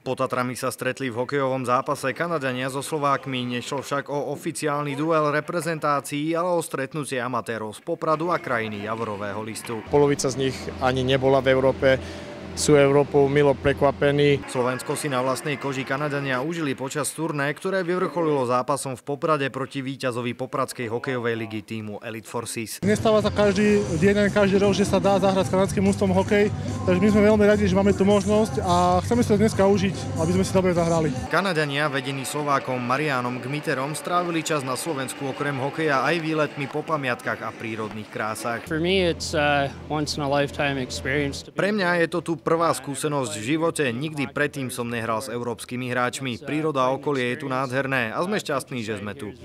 Pod Tatrami sa stretli v hokejovom zápase Kanaďania so Slovákmi. Nešlo však o oficiálny duel reprezentácií, ale o stretnutie amatérov z Popradu a krajiny Javorového listu. Polovica z nich ani nebola v Európe. Sú Európou milo prekvapení. Slovensko si na vlastnej koži Kanaďania užili počas turné, ktoré vyvrcholilo zápasom v Poprade proti víťazovi popradskej hokejovej ligy týmu Elite Forces. Nestáva sa každý deň, každý rok, že sa dá zahrať s kanadským mužstvom hokej, takže my sme veľmi radi, že máme tú možnosť a chceme si to dneska užiť, aby sme si dobre zahrali. Kanadania, vedení Slovákom Marianom Gmiterom, strávili čas na Slovensku okrem hokeja aj výletmi po pamiatkách a prírodných krásach. Pre mňa je to tu prvá skúsenosť v živote, nikdy predtým som nehral s európskymi hráčmi. Príroda a okolie je tu nádherné a sme šťastní, že sme tu.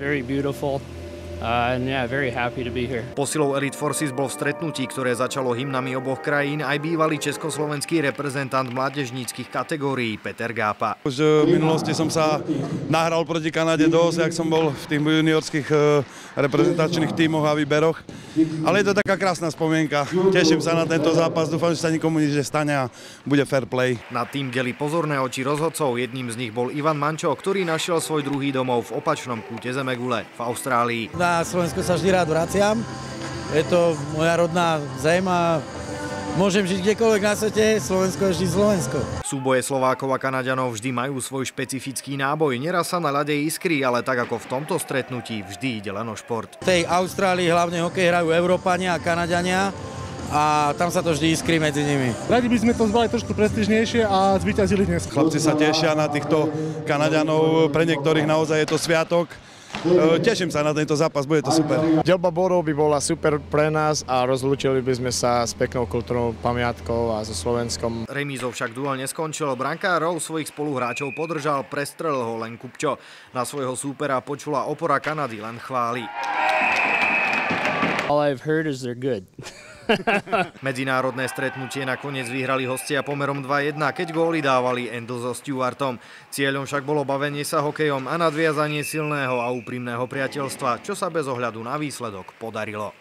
Posilou Elite Forces bol v stretnutí, ktoré začalo hymnami oboch krajín, aj bývalý československý reprezentant mládežníckych kategórií Peter Gápa. Už v minulosti som sa nahral proti Kanade dosť, ak som bol v tých juniorských reprezentačných tímoch a výberoch. Ale je to taká krásna spomienka. Teším sa na tento zápas, dúfam, že sa nikomu nič nestane a bude fair play. Na tým delí pozorné oči rozhodcov. Jedným z nich bol Ivan Mančo, ktorý našiel svoj druhý domov v opačnom kúte Zemegule v Austrálii. Na Slovensku sa vždy rád vraciam. Je to moja rodná zem a môžem žiť kdekoľvek na svete, Slovensko je vždy Slovensko. Súboje Slovákov a Kanaďanov vždy majú svoj špecifický náboj. Neraz sa na ľade iskrí, ale tak ako v tomto stretnutí vždy ide len o šport. V tej Austrálii hlavne hokej hrajú Európania a Kanaďania a tam sa to vždy iskrí medzi nimi. Radi by sme to zvali trošku prestížnejšie a zvíťazili dnes. Chlapci sa tešia na týchto Kanaďanov, pre niektorých naozaj je to sviatok. Teším sa na tento zápas, bude to super. Deľba bodov by bola super pre nás a rozlúčili by sme sa s peknou kultúrnou pamiatkou a so Slovenskom. Remízou však duel neskončil. Brankárov svojich spoluhráčov podržal, prestrelil ho len Kupčo. Na svojho súpera počula opora Kanady len chvály. All I've heard is they're good. Medzinárodné stretnutie nakoniec vyhrali hostia pomerom 2-1, keď góly dávali Endl so Stewartom. Cieľom však bolo bavenie sa hokejom a nadviazanie silného a úprimného priateľstva, čo sa bez ohľadu na výsledok podarilo.